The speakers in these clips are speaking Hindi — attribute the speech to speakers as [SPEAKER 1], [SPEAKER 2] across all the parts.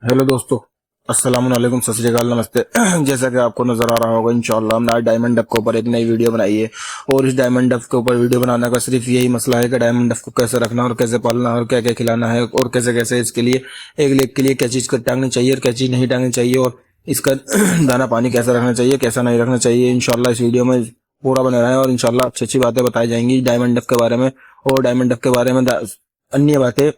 [SPEAKER 1] हेलो दोस्तों। अस्सलाम वालेकुम, सत श्री अकाल, नमस्ते। जैसा कि आपको नजर आ रहा होगा, इंशाल्लाह हमने आज डायमंड डक के ऊपर एक नई वीडियो बनाई है। और इस डायमंड डक के ऊपर वीडियो बनाने का सिर्फ यही मसला है कि डायमंड डक को कैसे रखना और कैसे पालना और क्या क्या खिलाना है और कैसे कैसे इसके लिए एक लेग के लिए क्या चीज को टांगनी चाहिए और क्या चीज नहीं टांगनी चाहिए, और इसका दाना पानी कैसा रखना चाहिए कैसा नहीं रखना चाहिए। इंशाल्लाह इस वीडियो में पूरा बना रहा है और इंशाल्लाह अच्छी अच्छी बातें बताई जाएंगी डायमंड डक के बारे में। और डायमंड डक के बारे में अन्य बातें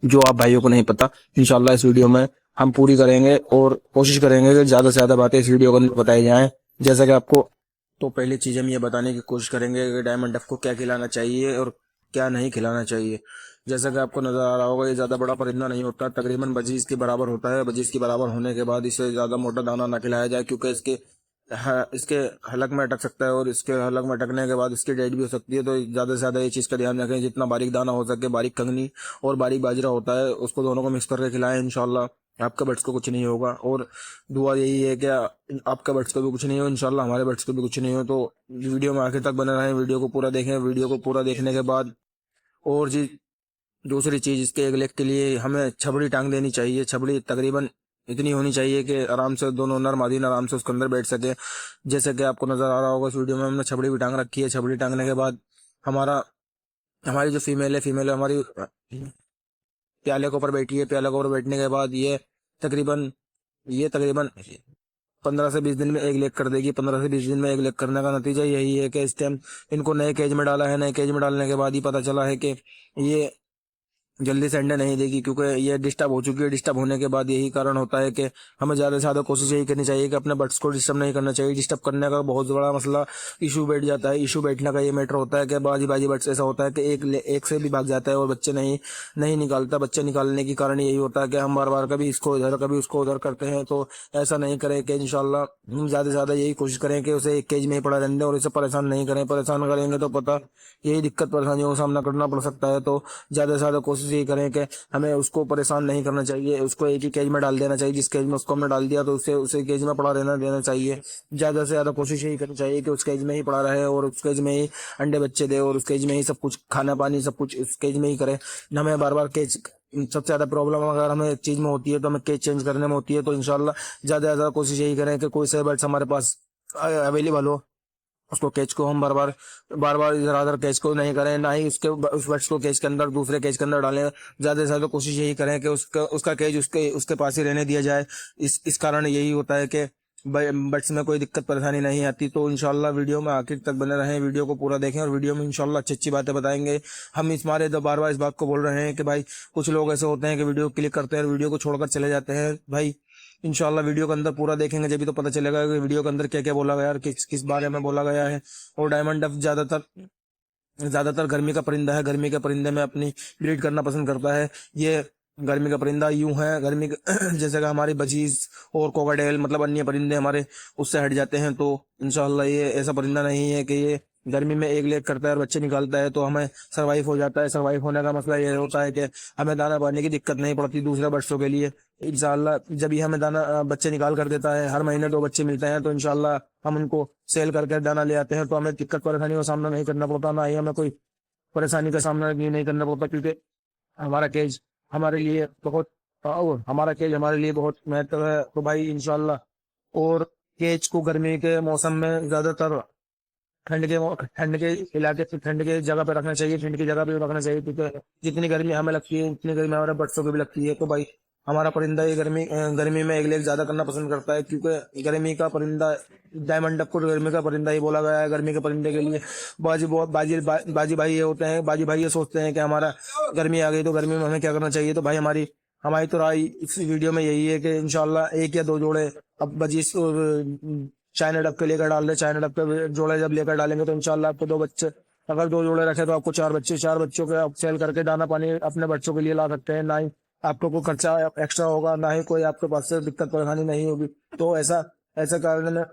[SPEAKER 1] जो आप भाइयों को नहीं पता, इंशाल्लाह इस वीडियो में हम पूरी करेंगे और कोशिश करेंगे कि ज्यादा से ज्यादा बातें इस वीडियो के अंदर बताई जाएं। जैसा कि आपको, तो पहली चीज हम ये बताने की कोशिश करेंगे कि डायमंड डक को क्या खिलाना चाहिए और क्या नहीं खिलाना चाहिए। जैसा कि आपको नजर आ रहा होगा, ये ज्यादा बड़ा परिंदा नहीं होता, तकरीबन बजीज के बराबर होता है। बजीज के बराबर होने के बाद इसे ज्यादा मोटा दाना ना खिलाया जाए, क्योंकि इसके हलक में अटक सकता है और इसके हलक में अटकने के बाद इसकी डेड भी हो सकती है। तो ज्यादा से ज्यादा ये चीज का ध्यान रखें, जितना बारीक दाना हो सके, बारीक कंगनी और बारीक बाजरा होता है, उसको दोनों को मिक्स करके खिलाएं। इंशाल्लाह आपका बट्स को कुछ नहीं होगा। और दुआ यही है कि आपका बट्स को भी कुछ नहीं हो, इंशाल्लाह हमारे बट्स को भी कुछ नहीं हो। तो वीडियो में आखिर तक बने रहें, वीडियो को पूरा देखें। वीडियो को पूरा देखने के बाद और जी दूसरी चीज, इसके एक लेग के लिए हमें छबड़ी टांग देनी चाहिए। छबड़ी तकरीबन इतनी होनी चाहिए कि आराम से दोनों नर मादीन आराम से उसके अंदर बैठ सके। जैसे कि आपको नजर आ रहा होगा इस वीडियो में, हमने छबड़ी भी टांग रखी है। छबड़ी टांगने के बाद हमारा हमारी जो फीमेल है हमारी प्याले के ऊपर बैठी है। प्याले के ऊपर बैठने के बाद ये तकरीबन 15 से 20 दिन में एक लेग कर देगी। 15 से 20 दिन में एक लेग करने का नतीजा यही है कि इस टाइम इनको नए केज में डाला है। नए केज में डालने के बाद ही पता चला है कि ये जल्दी से अंडे नहीं देगी, क्योंकि ये डिस्टर्ब हो चुकी है। डिस्टर्ब होने के बाद यही कारण होता है कि हमें ज़्यादा से ज़्यादा कोशिश यही करनी चाहिए कि अपने बर्ड्स को डिस्टर्ब नहीं करना चाहिए। डिस्टर्ब करने का बहुत बड़ा मसला इशू बैठ जाता है। इशू बैठने का ये मैटर होता है कि बाजी बाजी बर्ड्स ऐसा होता है कि एक से भी भाग जाता है और बच्चे नहीं नहीं निकालता। बच्चे निकालने की कारण यही होता है कि हम बार बार कभी इसको इधर कभी उसको उधर करते हैं। तो ऐसा नहीं करें कि इंशाल्लाह हम ज़्यादा से ज़्यादा यही कोशिश करें कि उसे एक केज में ही पड़ा रहने दें और इसे परेशान नहीं करें। परेशान करेंगे तो पता यही दिक्कत परेशानियों का सामना करना पड़ सकता है। तो ज़्यादा से ज़्यादा कोशिश यही करें कि हमें उसको परेशान नहीं करना चाहिए। उसको एक ही केज में डाल देना चाहिए। जिस केज में उसको हमने डाल दिया तो उसे उसे केज में पड़ा रहना देना चाहिए। ज्यादा से ज्यादा कोशिश यही करनी चाहिए कि उस केज में ही पड़ा रहे और उस केज में ही अंडे बच्चे दे और उस केज में ही सब कुछ खाना पानी सब कुछ उस केज में ही करे। हमें बार बार केज, सबसे ज्यादा प्रॉब्लम अगर हमें एक चीज में होती है तो हमें केज चेंज करने में होती है। तो इंशाल्लाह ज्यादा से ज्यादा कोशिश यही करें कि कोई से बर्ड्स हमारे पास अवेलेबल हो, उसको कैच को हम बार बार इधर उधर कैच को नहीं करें, ना ही उस बर्ड्स को कैच के अंदर दूसरे कैच के अंदर डालें। ज्यादा से ज्यादा कोशिश यही करें कि उसका उसका कैच उसके उसके पास ही रहने दिया जाए। इस कारण यही होता है कि बर्ड्स में कोई दिक्कत परेशानी नहीं आती। तो इंशाल्लाह वीडियो में आखिर तक बने रहें, वीडियो को पूरा देखें और वीडियो में इंशाल्लाह अच्छी अच्छी बातें बताएंगे। हम इस मारे तो बार बार इस बात को बोल रहे हैं कि भाई कुछ लोग ऐसे होते हैं कि वीडियो क्लिक करते हैं और वीडियो को छोड़कर चले जाते हैं। भाई इंशाल्लाह वीडियो के अंदर पूरा देखेंगे जब भी तो पता चलेगा कि वीडियो के अंदर क्या क्या बोला गया है और किस किस बारे में बोला गया है। और डायमंड डक ज्यादातर गर्मी का परिंदा है। गर्मी के परिंदे में अपनी ब्रीड करना पसंद करता है। ये गर्मी का परिंदा यूं है, जैसे कि हमारी बजीज और कोकाटेल मतलब अन्य परिंदे हमारे उससे हट जाते हैं। तो इंशाल्लाह ये ऐसा परिंदा नहीं है कि ये गर्मी में एक लेग करता है और बच्चे निकालता है तो हमें सरवाइव हो जाता है। सरवाइव होने का मसला ये होता है कि हमें दाना पानी की दिक्कत नहीं पड़ती दूसरे बच्चों के लिए। इंशाल्लाह जब ही हमें दाना बच्चे निकाल कर देता है, हर महीने 2 बच्चे मिलते हैं, तो इंशाल्लाह हम उनको सेल करके दाना ले आते हैं। तो हमें दिक्कत परेशानी का सामना नहीं करना पड़ता, ना ही हमें कोई परेशानी का सामना नहीं करना पड़ता, क्योंकि हमारा केज हमारे लिए बहुत हमारा केज हमारे लिए बहुत महत्व है। तो भाई इंशाल्लाह, और केज को गर्मी के मौसम में ज्यादातर ठंड के इलाके पे ठंड के जगह पे रखना चाहिए। ठंड की जगह पे रखना चाहिए, क्योंकि जितनी गर्मी हमें लगती है उतनी गर्मी हमारे बच्चों को भी लगती है। तो भाई हमारा परिंदा ये गर्मी में एक लेग ज्यादा करना पसंद करता है, क्योंकि गर्मी का परिंदा डायमंड डक को गर्मी का परिंदा ही बोला गया है। गर्मी के परिंदे के लिए बाजी भाई ये होते हैं, बाजी भाई ये सोचते हैं कि हमारा गर्मी आ गई तो गर्मी में हमें क्या करना चाहिए। तो भाई हमारी हमारी तो राय इस वीडियो में यही है कि इंशाल्लाह 1 या 2 जोड़े अब बजीज चाइना डक के लेकर डाल रहे। चाइना डक के जोड़े जब लेकर डालेंगे तो इंशाल्लाह आपको 2 बच्चे, अगर 2 जोड़े रखे तो आपको 4 बच्चे, 4 बच्चों के आप सेल करके दाना पानी अपने बच्चों के लिए ला सकते हैं। ना ही आपको कोई खर्चा एक्स्ट्रा होगा, ना ही कोई आपके पास से दिक्कत परेशानी नहीं होगी। तो ऐसा ऐसा कारण में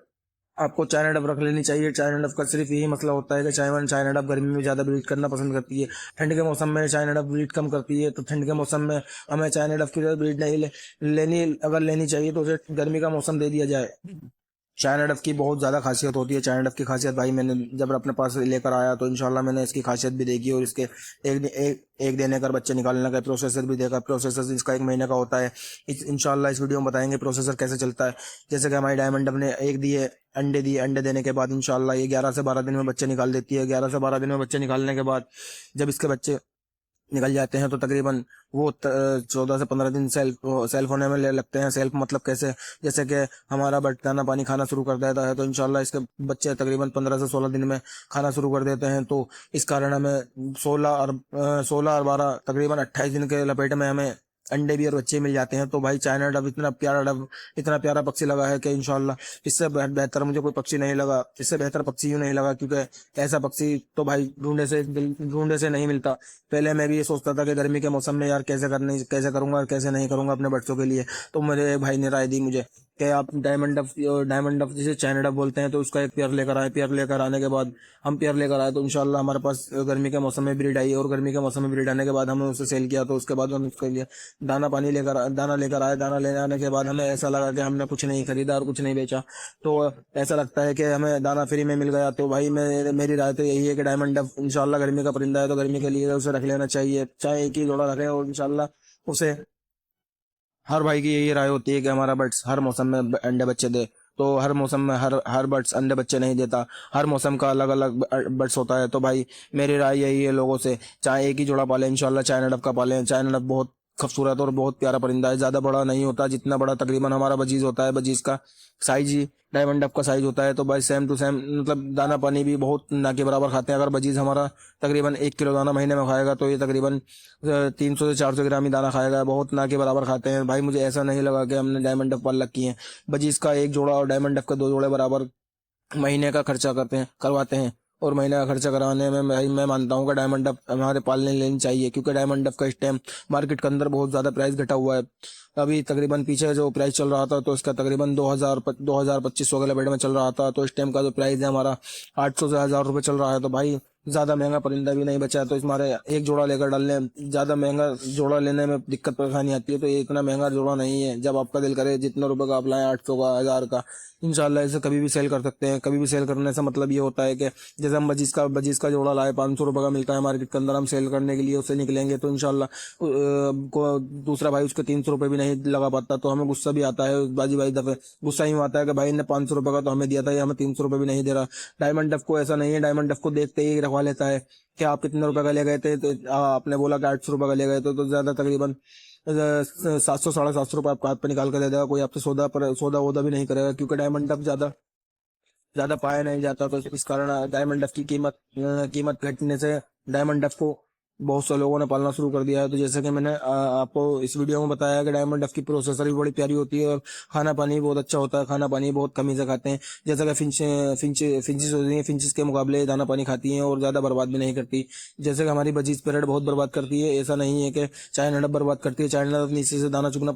[SPEAKER 1] आपको चाइना डब रख लेनी चाहिए। चाइना डब का सिर्फ यही मसला होता है कि चाइना डब गर्मी में ज्यादा ब्रीड करना पसंद करती है, ठंड के मौसम में चाइना डब ब्रीड कम करती है। तो ठंड के मौसम में हमें चाइना डब की ब्रीड नहीं लेनी, अगर लेनी चाहिए तो उसे गर्मी का मौसम दे दिया जाए। चाइना डफ की बहुत ज़्यादा खासियत होती है। चाइना डफ की खासियत भाई मैंने जब अपने पास लेकर आया तो इंशाल्लाह मैंने इसकी खासियत भी देखी और इसके एक देने का बच्चे निकालने का प्रोसेसर भी देखा। प्रोसेसर इसका 1 महीने का होता है। इंशाल्लाह इस वीडियो में बताएंगे प्रोसेसर कैसे चलता है। जैसे कि हमारी डायमंड डफ ने एक दिए, अंडे दिए, अंडे देने के बाद इंशाल्लाह ये 11 से 12 दिन में बच्चे निकाल देती है। 11 से 12 दिन में बच्चे निकालने के बाद जब इसके बच्चे निकल जाते हैं तो तकरीबन वो 14 से 15 दिन सेल्फ होने में लगते हैं। सेल्फ मतलब कैसे, जैसे कि हमारा बट दाना पानी खाना शुरू कर देता है तो इंशाल्लाह इसके बच्चे तकरीबन 15 से 16 दिन में खाना शुरू कर देते हैं। तो इस कारण हमें 16 और 12 तकरीबन 28 दिन के लपेटे में हमें अंडे भी और बच्चे मिल जाते हैं। तो भाई चाइना डब इतना प्यारा पक्षी लगा है कि इंशाल्लाह इससे बेहतर मुझे कोई पक्षी नहीं लगा। इससे बेहतर पक्षी यूँ नहीं लगा क्योंकि ऐसा पक्षी तो भाई ढूंढे से नहीं मिलता। पहले मैं भी ये सोचता था कि गर्मी के मौसम में यार कैसे करूंगा और कैसे नहीं करूंगा अपने बच्चों के लिए। तो मेरे भाई ने राय दी मुझे कि आप डायमंड डफ जिसे चाइना डफ बोलते हैं तो उसका एक पेयर लेकर आए। पेयर लेकर आने के बाद हम पेयर लेकर आए तो इंशाल्लाह हमारे पास गर्मी के मौसम में ब्रीड आई और गर्मी के मौसम में ब्रीड आने के बाद हमने उसे सेल किया। तो उसके बाद हम उसके लिए दाना लेकर आए। दाना लेने आने के बाद हमें ऐसा लगा कि हमने कुछ नहीं खरीदा और कुछ नहीं बेचा। तो ऐसा लगता है कि हमें दाना फ्री में मिल गया। तो भाई मेरी राय तो यही है कि डायमंड डफ इंशाल्लाह गर्मी का परिंदा है तो गर्मी के लिए उसे रख लेना चाहिए। चाहे एक ही जोड़ा रखें और इंशाल्लाह उसे, हर भाई की यही राय होती है कि हमारा बर्ड्स हर मौसम में अंडे बच्चे दे। तो हर मौसम में हर बर्ड्स अंडे बच्चे नहीं देता। हर मौसम का अलग अलग बर्ड्स होता है। तो भाई मेरी राय यही है लोगों से, चाहे एक ही जोड़ा पालें इंशाल्लाह चाइना डफ का पालें। चाइना डफ बहुत खूबसूरत और बहुत प्यारा परिंदा है। ज़्यादा बड़ा नहीं होता, जितना बड़ा तकरीबन हमारा बजीज होता है, बजीज का साइज ही डायमंड डफ का साइज होता है। तो भाई सेम टू सेम मतलब दाना पानी भी बहुत ना के बराबर खाते हैं। अगर बजीज हमारा तकरीबन 1 किलो दाना महीने में खाएगा तो ये तकरीबन 300 से 400 ग्राम ही दाना खाएगा। बहुत ना के बराबर खाते हैं भाई। मुझे ऐसा नहीं लगा कि हमने डायमंड डफ पाल रखी है। बजीज का एक जोड़ा और डायमंड डफ का 2 जोड़े बराबर महीने का खर्चा करवाते हैं। और महीने का खर्चा कराने में मैं मानता हूँ कि डायमंड डफ हमारे पालने लेनी चाहिए क्योंकि डायमंड डफ का इस टाइम मार्केट के अंदर बहुत ज़्यादा प्राइस घटा हुआ है। अभी तकरीबन पीछे जो प्राइस चल रहा था तो इसका तकरीबन 2025 के लपेट में चल रहा था। तो इस टाइम का जो प्राइस है हमारा 800 से 1000 रुपये चल रहा है। तो भाई ज़्यादा महंगा परिंदा भी नहीं बचा है। तो हमारे एक जोड़ा लेकर डालने, ज़्यादा महंगा जोड़ा लेने में दिक्कत परेशानी आती है। तो ये इतना महंगा जोड़ा नहीं है। जब आपका दिल करे जितने रुपए का आप लाएं, 800 का, 1000 का, इंशाल्लाह इसे कभी भी सेल कर सकते हैं। कभी भी सेल करने से मतलब ये होता है कि जैसे हम बजीज का जोड़ा लाए 500 रुपये का मिलता है मार्केट के अंदर, हम सेल करने के लिए उससे निकलेंगे तो इंशाल्लाह को दूसरा भाई उसके 300 रुपये भी नहीं लगा पाता। तो हमें गुस्सा भी आता है बाजी भाई दफे। गुस्सा ही आता है कि भाई ने 500 रुपये का तो हमें दिया था, ये हमें 300 रुपये भी नहीं दे रहा। डायमंड डफ को ऐसा नहीं है। डायमंड डफ को देखते ही रखवा लेता है कि आप कितने रुपए का ले गए थे। तो आपने बोला कि 800 रुपये का ले गए थे तो ज्यादा तकरीबन 700 साढ़े 700 रुपये आपको हाथ पे निकाल कर दे देगा। कोई आपसे सौदा वोदा भी नहीं करेगा क्योंकि डायमंड डफ ज्यादा ज्यादा पाया नहीं जाता। तो इस कारण डायमंड डफ की कीमत घटने से डायमंड डफ को बहुत से लोगों ने पालना शुरू कर दिया है। तो जैसे कि मैंने आपको इस वीडियो में बताया कि डायमंड डफ की प्रोसेसर भी बड़ी प्यारी होती है और खाना पानी भी बहुत अच्छा होता है। खाना पानी बहुत कमी से खाते हैं। जैसा कि फिंचेस होती हैं, फिंचेस के मुकाबले दाना पानी खाती हैं और ज़्यादा बर्बाद भी नहीं करती। जैसे कि हमारी बजीज पैरेट बहुत बर्बाद करती है, ऐसा नहीं है कि चाइना डफ बर्बाद करती है। चाइना डफ नीचे से दाना चुगना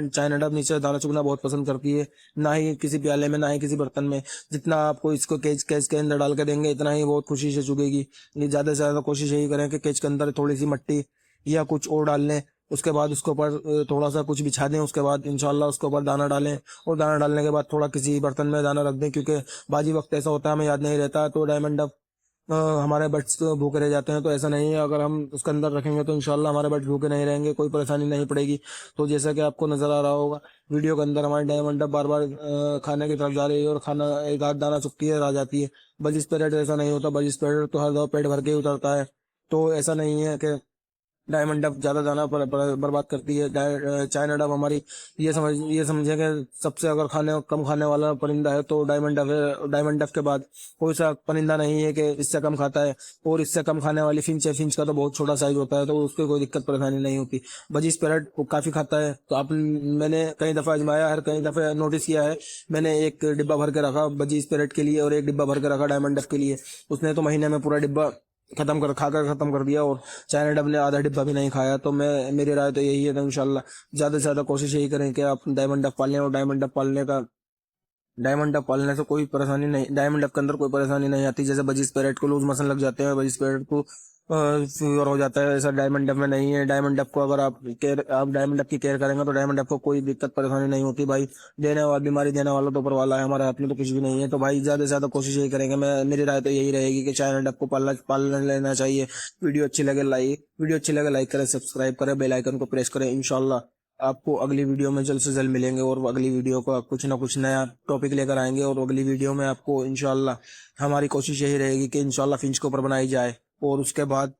[SPEAKER 1] चाइना डफ नीचे से दाना चुगना बहुत पसंद करती है। ना ही किसी प्याले में, ना ही किसी बर्तन में। जितना आपको इसको केज के अंदर डाल के देंगे इतना ही बहुत खुशी से चुगेगी। ये ज़्यादा से ज़्यादा कोशिश यही करें कि केज के अंदर थोड़ी सी मट्टी या कुछ और डाल लें। उसके बाद उसके ऊपर थोड़ा सा कुछ बिछा दें। उसके बाद इंशाल्लाह उसके ऊपर दाना डालें और दाना डालने के बाद थोड़ा किसी बर्तन में दाना रख दें क्योंकि बाजी वक्त ऐसा होता है हमें याद नहीं रहता। तो डायमंड डफ हमारे बर्ड्स भूखे रह जाते हैं। तो ऐसा नहीं है, अगर हम उसके अंदर रखेंगे तो इंशाल्लाह हमारे बर्ड्स भूखे नहीं रहेंगे, कोई परेशानी नहीं पड़ेगी। तो जैसा कि आपको नजर आ रहा होगा वीडियो के अंदर हमारी डायमंड डफ बार बार खाने की तरफ जा रही है और खाना एक आध दाना चुगती है, आ जाती है। बजिस पैरेट ऐसा नहीं होता। बजिस पैरेट तो हर दफा पेट भर के ही उतरता है। तो ऐसा नहीं है कि डायमंड डफ ज्यादा दाना बर्बाद करती है। चाइना डफ हमारी ये समझे कि सबसे अगर कम खाने वाला परिंदा है तो डायमंड डफ है। डायमंड डफ के बाद कोई सा परिंदा नहीं है कि इससे कम खाता है। और इससे कम खाने वाली फिंच है। फिंच का तो बहुत छोटा साइज होता है तो उसको कोई दिक्कत परेशानी नहीं होती। बजीज पैरेट काफी खाता है। तो मैंने कई दफा आजमाया है, कई दफा नोटिस किया है। मैंने एक डिब्बा भर के रखा बजीज पैरेट के लिए और एक डिब्बा भर के रखा डायमंड डफ के लिए। उसने तो महीने में पूरा डिब्बा खाकर खत्म कर दिया और चाइना डफ ने आधा डिब्बा भी नहीं खाया। तो मेरी राय तो यही है। तो इंशाल्लाह ज्यादा से ज्यादा कोशिश यही करें कि आप डायमंड डफ पालें और डायमंड डफ पालने का डायमंड डक पालने से कोई परेशानी नहीं, डायमंड डक के अंदर कोई परेशानी नहीं आती। जैसे बजीज पैरेट को लूज मसल लग जाते हैं, बजीज पैरेट को फीवर हो जाता है, ऐसा डायमंड डक में नहीं है। डायमंड डक को अगर आप डायमंड डक की केयर करेंगे तो डायमंड डक को कोई दिक्कत परेशानी नहीं होती भाई। देने वाला बीमारी देने वाला तो ऊपर वाला है, हमारे हाथ में तो कुछ भी नहीं है। तो भाई ज्यादा से ज्यादा कोशिश यही करेंगे, मैं मेरी राय तो यही रहेगी कि चाइना डक को पाल लेना चाहिए। वीडियो अच्छी लगे लाइक करें, सब्सक्राइब करें, बेल आइकन को प्रेस करें। इंशाल्लाह आपको अगली वीडियो में जल्द से जल्द मिलेंगे, और अगली वीडियो को कुछ ना कुछ नया टॉपिक लेकर आएंगे। और अगली वीडियो में आपको इंशाल्लाह हमारी कोशिश यही रहेगी कि इंशाल्लाह फिंच के ऊपर बनाई जाए, और उसके बाद